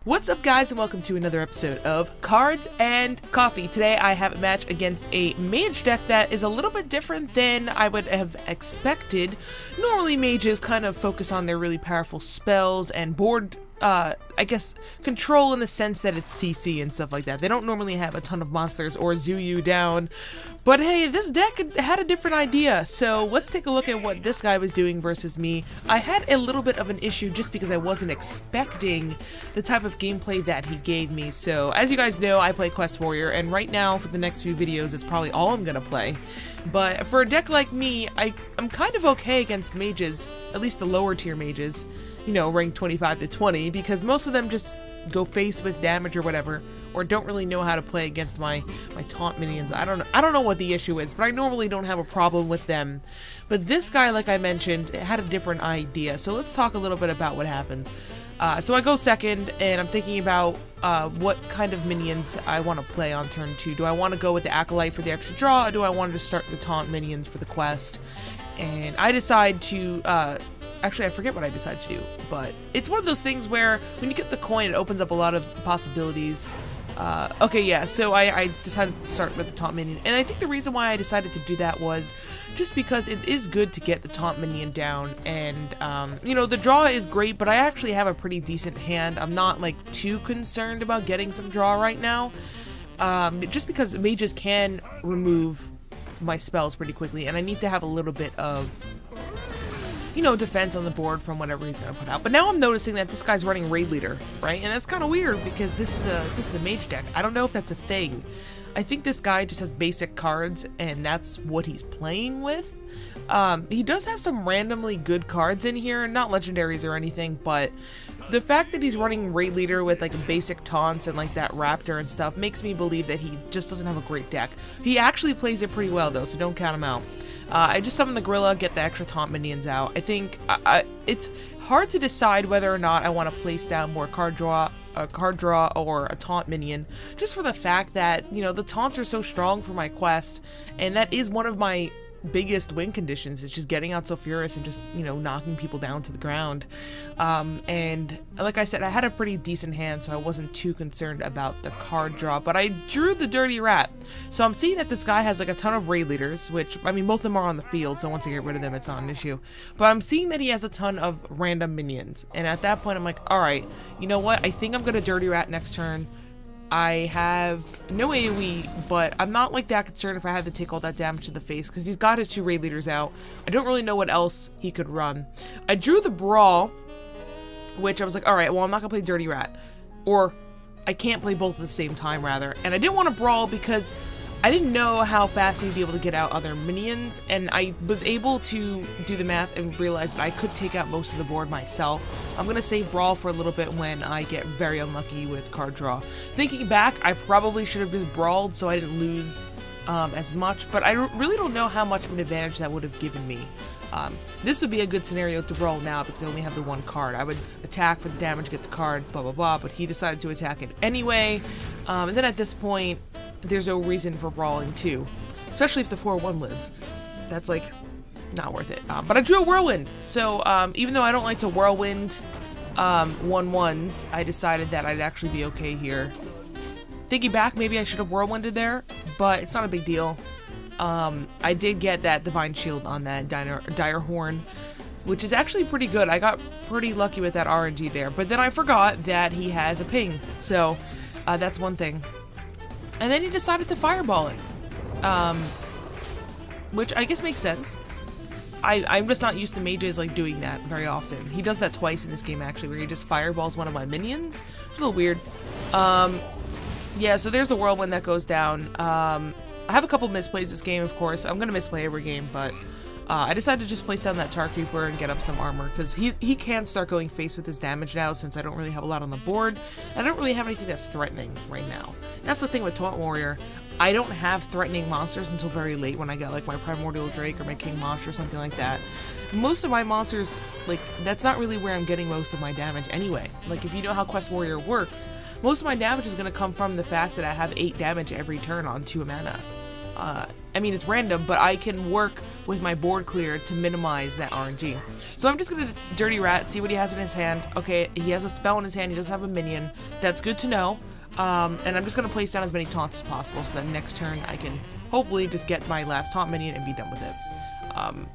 What's up, guys, and welcome to another episode of Cards and Coffee. Today I have a match against a Mage deck that is a little bit different than I would have expected. Normally mages kind of focus on their really powerful spells and board, I guess, control in the sense that it's CC and stuff like that. They don't normally have a ton of monsters or zoo you down. But hey, this deck had a different idea, so let's take a look at what this guy was doing versus me. I had a little bit of an issue just because I wasn't expecting the type of gameplay that he gave me. So as you guys know, I play Quest Warrior, and right now for the next few videos it's probably all I'm gonna play. But for a deck like me, I'm kind of okay against mages, at least the lower tier mages, you know, rank 25 to 20, because most of them just go face with damage or whatever, or don't really know how to play against my taunt minions. I don't know what the issue is, but I normally don't have a problem with them. But this guy, like I mentioned, had a different idea. So let's talk a little bit about what happened. So I go second, and I'm thinking about what kind of minions I want to play on turn 2. Do I want to go with the Acolyte for the extra draw, or do I want to start the taunt minions for the quest? And I decide to actually, I forget what I decided to do, but it's one of those things where when you get the coin, it opens up a lot of possibilities. Okay, yeah, so I decided to start with the taunt minion, and I think the reason why I decided to do that was just because it is good to get the taunt minion down, and, you know, the draw is great, but I actually have a pretty decent hand. I'm not, like, too concerned about getting some draw right now, just because mages can remove my spells pretty quickly, and I need to have a little bit of, you know, defense on the board from whatever he's gonna put out. But now I'm noticing that this guy's running Raid Leader, right? And that's kind of weird because this is a mage deck. I don't know if that's a thing. I think this guy just has basic cards and that's what he's playing with. He does have some randomly good cards in here, not legendaries or anything, but the fact that he's running Raid Leader with like basic taunts and like that Raptor and stuff makes me believe that he just doesn't have a great deck. He actually plays it pretty well though, so don't count him out. I just summon the Gorilla, get the extra taunt minions out. I think it's hard to decide whether or not I want to place down more card draw or a taunt minion, just for the fact that, you know, the taunts are so strong for my quest, and that is one of my biggest win conditions, is just getting out Sulfuras and just, you know, knocking people down to the ground. And like I said, I had a pretty decent hand, so I wasn't too concerned about the card draw, but I drew the Dirty Rat. So I'm seeing that this guy has like a ton of Raid Leaders, which, I mean, both of them are on the field, so once I get rid of them, it's not an issue. But I'm seeing that he has a ton of random minions, and at that point I'm like, alright, you know what, I think I'm gonna Dirty Rat next turn. I have no AoE, but I'm not like that concerned if I had to take all that damage to the face, because he's got his 2 Raid Leaders out. I don't really know what else he could run. I drew the Brawl, which I was like, alright, well, I'm not gonna play Dirty Rat. Or, I can't play both at the same time, rather. And I didn't want to Brawl because I didn't know how fast he'd be able to get out other minions, and I was able to do the math and realize that I could take out most of the board myself. I'm gonna save Brawl for a little bit when I get very unlucky with card draw. Thinking back, I probably should have just Brawled so I didn't lose as much, but I really don't know how much of an advantage that would have given me. This would be a good scenario to Brawl now because I only have the 1 card. I would attack for the damage, get the card, blah blah blah, but he decided to attack it anyway, and then at this point, there's no reason for Brawling too, especially if the 4/1 lives. That's like not worth it. But I drew a Whirlwind, so even though I don't like to Whirlwind 1/1s, I decided that I'd actually be okay here. Thinking back, maybe I should have Whirlwinded there, but it's not a big deal. I did get that Divine Shield on that Dire Horn, which is actually pretty good. I got pretty lucky with that RNG there, but then I forgot that he has a ping, so that's one thing. And then he decided to Fireball it, which I guess makes sense. I'm just not used to mages like doing that very often. He does that twice in this game actually, where he just fireballs one of my minions. It's a little weird. Yeah, so there's the Whirlwind that goes down. I have a couple misplays this game, of course. I'm gonna misplay every game, but I decided to just place down that Tar Creeper and get up some armor, because he can start going face with his damage now, since I don't really have a lot on the board. I don't really have anything that's threatening right now. And that's the thing with Taunt Warrior. I don't have threatening monsters until very late, when I get like my Primordial Drake or my King Monster or something like that. Most of my monsters, like, that's not really where I'm getting most of my damage anyway. Like, if you know how Quest Warrior works, most of my damage is going to come from the fact that I have 8 damage every turn on 2 mana. I mean, it's random, but I can work with my board clear to minimize that RNG. So I'm just gonna Dirty Rat, see what he has in his hand. Okay, he has a spell in his hand, he doesn't have a minion. That's good to know. And I'm just gonna place down as many taunts as possible so that next turn I can hopefully just get my last taunt minion and be done with it. I'm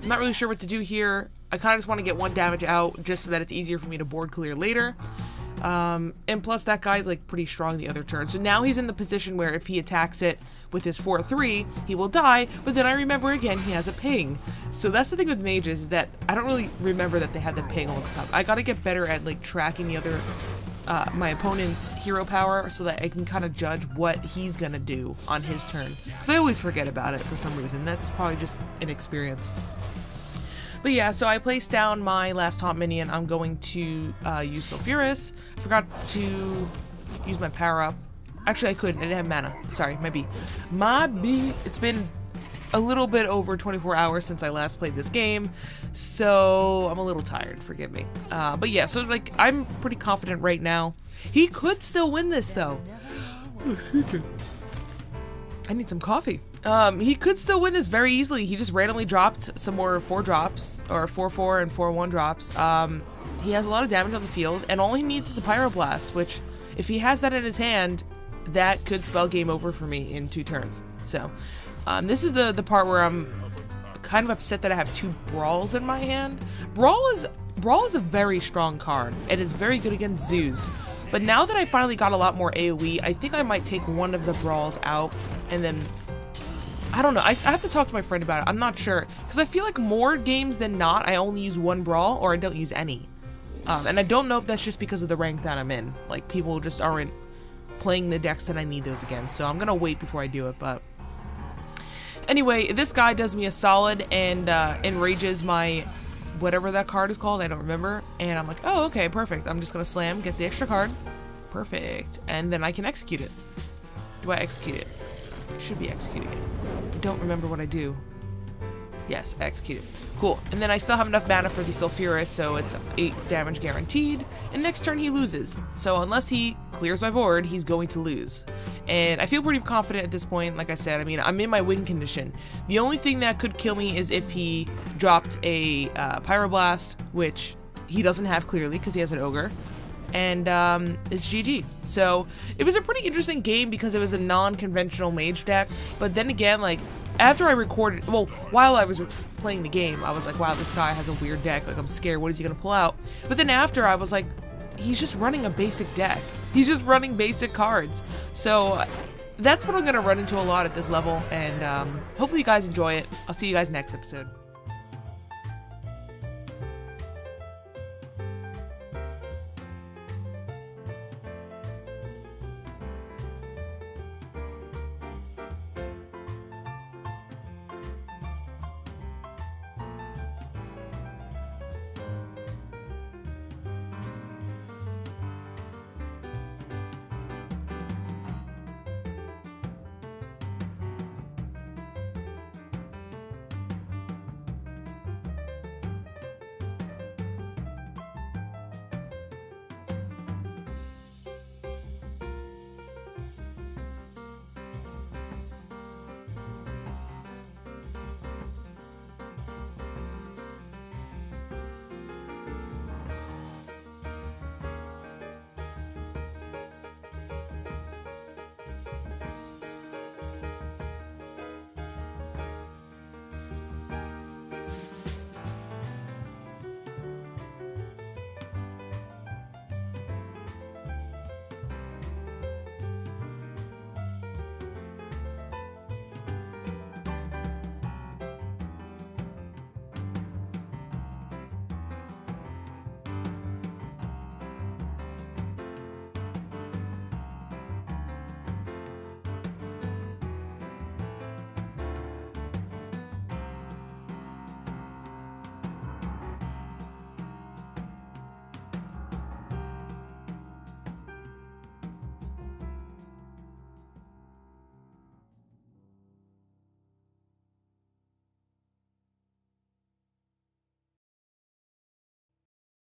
not really sure what to do here. I kind of just want to get 1 damage out just so that it's easier for me to board clear later. And plus that guy's like pretty strong the other turn. So now he's in the position where if he attacks it with his 4/3, he will die, but then I remember again he has a ping. So that's the thing with mages, is that I don't really remember that they have the ping all the time. I gotta get better at like tracking the other, my opponent's hero power so that I can kind of judge what he's gonna do on his turn. Because I always forget about it for some reason. That's probably just inexperience. But yeah, so I placed down my last taunt minion. I'm going to use Sulfuras. I forgot to use my power up. Actually, I couldn't. I didn't have mana. Sorry, my B. It's been a little bit over 24 hours since I last played this game, so I'm a little tired. Forgive me. But yeah, so like I'm pretty confident right now. He could still win this though. I need some coffee. He could still win this very easily. He just randomly dropped some more 4 drops, or 4/4 and 4/1 drops. He has a lot of damage on the field, and all he needs is a Pyroblast, which, if he has that in his hand, that could spell game over for me in 2 turns. So, this is the part where I'm kind of upset that I have 2 Brawls in my hand. Brawl is a very strong card, and is very good against zoos. But now that I finally got a lot more AoE, I think I might take one of the Brawls out, and then I don't know. I have to talk to my friend about it. I'm not sure. Because I feel like more games than not, I only use 1 Brawl or I don't use any. And I don't know if that's just because of the rank that I'm in. Like, people just aren't playing the decks that I need those against. So I'm going to wait before I do it. But anyway, this guy does me a solid and enrages my whatever that card is called. I don't remember. And I'm like, oh, okay, perfect. I'm just going to slam, get the extra card. Perfect. And then I can execute it. Do I execute it? I should be executing it. I don't remember what I do. Yes, execute it. Cool. And then I still have enough mana for the Sulfuras, so it's 8 damage guaranteed. And next turn he loses. So unless he clears my board, he's going to lose. And I feel pretty confident at this point. Like I said, I mean, I'm in my win condition. The only thing that could kill me is if he dropped a Pyroblast, which he doesn't have clearly because he has an Ogre. And it's GG. So it was a pretty interesting game because it was a non-conventional mage deck. But then again, like, after I recorded, well, while I was playing the game, I was like, wow, this guy has a weird deck. Like, I'm scared. What is he going to pull out? But then after, I was like, he's just running a basic deck. He's just running basic cards. So that's what I'm going to run into a lot at this level. And hopefully you guys enjoy it. I'll see you guys next episode.